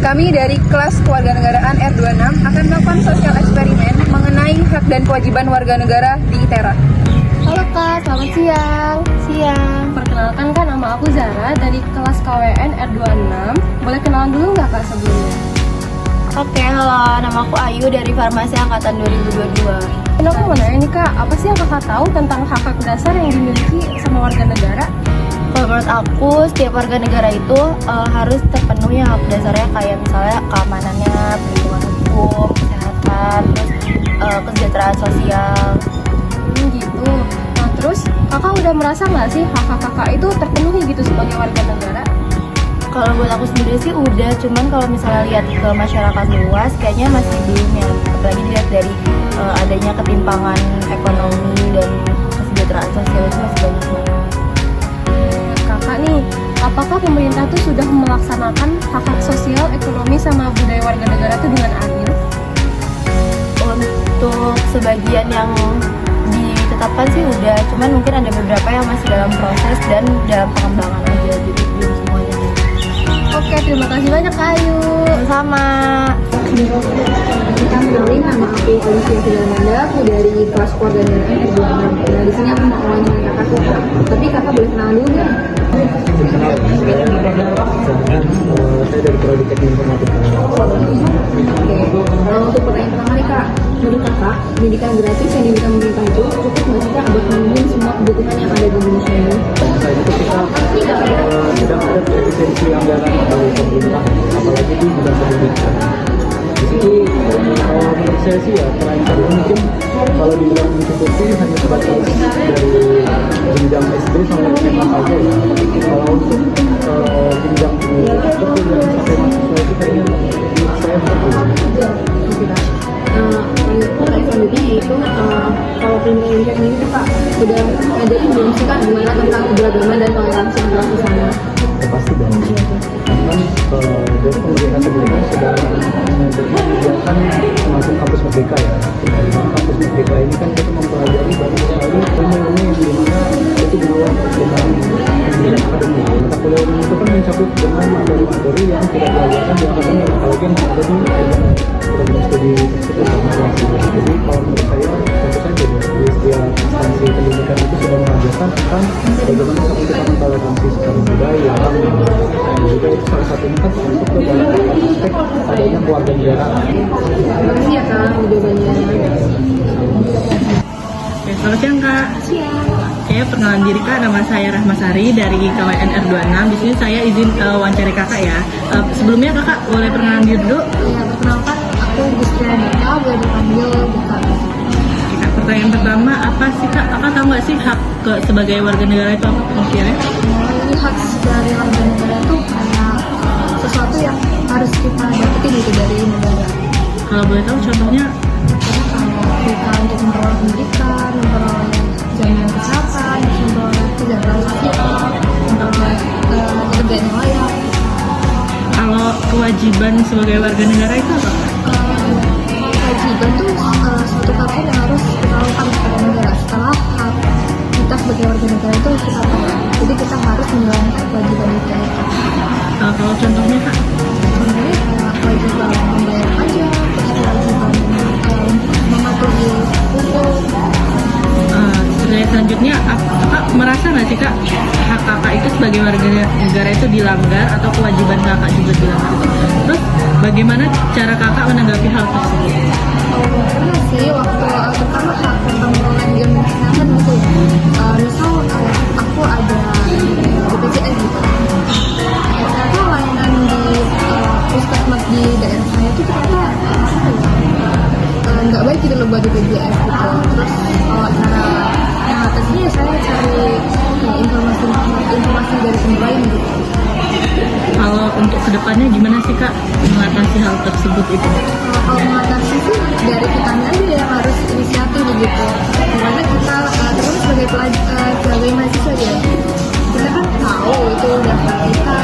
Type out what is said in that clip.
Kami dari kelas Kewarganegaraan R26 akan melakukan sosial eksperimen mengenai hak dan kewajiban warga negara di ITERA. Halo Kak, selamat siang. Siang. Perkenalkan Kak, nama aku Zara dari kelas KWN R26. Boleh kenalan dulu nggak Kak sebelumnya? Oke, halo. Nama aku Ayu dari Farmasi Angkatan 2022. Aku mau nanya nih Kak, apa sih yang Kakak tahu tentang hak-hak dasar yang dimiliki sama warga negara? Kalau menurut aku, setiap warga negara itu harus terpenuhi hak dasarnya, kayak misalnya keamanannya, perlindungan hukum, kesehatan, terus kesejahteraan sosial. Gitu. Nah terus Kakak udah merasa nggak sih hak-hak Kakak itu terpenuhi gitu sebagai warga negara? Kalau buat aku sendiri sih udah, cuman kalau misalnya lihat ke masyarakat luas, kayaknya masih belum ya. Apalagi dilihat dari adanya ketimpangan ekonomi dan kesejahteraan sosial itu masih banyak banget. Kakak nih, apakah pemerintah tuh sudah melaksanakan hak-hak sosial, ekonomi, sama budaya warga negara tuh dengan adil? Untuk sebagian yang ditetapkan sih udah, cuman mungkin ada beberapa yang masih dalam proses dan dalam pengembangan aja, jadi belum semuanya. Oke, terima kasih banyak Kak Ayu. Sama. Kita kenalin, nama aku Alicia Filamanda, aku dari kelas Kewarganegaraan R26. Nah, di sini aku mau ngomongin kakakku. Tapi kakak boleh kenalan dulu nggak? Saya dari Prodi Teknik Informatika. Oke, untuk pertanyaan pertama nih kak, menurut kakak, pendidikan gratis yang diberikan pemerintah itu cukup nggak sih kak buat memenuhi semua kebutuhan yang ada di Indonesia ini? Saya itu kita sedang ada efisiensi anggaran dari pemerintah, apalagi di bidang pendidikan. Di situ menurut saya sih ya, terakhir mungkin kalau dibilang mencukupi hanya sebatas dari jenjang SD sampai SMA saja ya. Kalau untuk jenjang perkuliahan sampai mahasiswa itu kayaknya menurut saya Pertanyaan selanjutnya yaitu kalau pendidikan ini tuh kak udah ngajarin belum sih kak gimana tentang keberagaman dan toleransi antar sesama? ya pasti dong. Memang dari pemerintah sebelumnya sudah menyediakan semacam kampus merdeka ya. Dari kampus merdeka ini kan kita mempelajari banyak sekali ilmu-ilmu yang dimana itu di luar dengan pendidikan akademik. Mata kuliah umum itu kan mencakup dengan materi-materi yang tidak diajarkan di akademik, apalagi yang ada di program studi tersebut. Jadi kalau menurut saya tentu saja di setiap instansi pendidikan itu sudah mengajarkan tentang bagaimana kita mentoleransi secara budaya, dan juga itu salah satunya kan untuk dalam aspek adanya keluarga negara. Terima kasih ya kak jawabannya. Selamat siang Kak. Saya perkenalan diri Kak, nama saya Rahmasari dari KWN R26. Di sini saya izin wawancara Kakak ya. Sebelumnya Kakak boleh perkenalan diri dulu. Ya, perkenalkan aku Gustia Dita, boleh dipanggil Dita. Kak, pertanyaan pertama, apa sih Kak? Kakak tahu nggak sih hak sebagai warga negara itu apa maksudnya? Ini hak dari warga negara itu kayak sesuatu yang harus kita dapetin gitu dari negara. Kalau boleh tahu contohnya? Jadi kalau kita untuk memperoleh pendidikan, memperoleh jaminan kesehatan, memperoleh kesejahteraan sosial, memperoleh kerjaan yang layak. Kalau kewajiban sebagai warga negara itu apa? Kewajiban tuh suatu hal yang harus kita lakukan kepada negara setelah hak kita sebagai warga negara itu kita tahu. Jadi kita harus menjalankan kewajiban itu. Kalau contohnya Kak? Contohnya kayak kewajiban membayar pajak, terus kewajiban mematuhi hukum. Pertanyaan selanjutnya, Kakak merasa nggak sih Kak hak Kakak itu sebagai warga negara itu dilanggar atau kewajiban Kakak juga dilanggar? Terus bagaimana cara Kakak menanggapi hal tersebut? Pernah sih waktu pertama hak tentang memperoleh jaminan kesehatan gitu ya. Misal aku ada BPJS gitu. Ternyata layanan di puskesmas di daerah saya itu ternyata nggak baik gitu loh buat BPJS gitu. Terus kalau cara mengatasinya ya saya cari informasi dari sumber lain gitu. Kalau untuk kedepannya gimana sih Kak mengatasi hal tersebut itu? Kalau mengatasi sih dari kitanya aja yang harus inisiatif gitu. Karena kita terus sebagai mahasiswa ya, kita kan tahu itu udah kita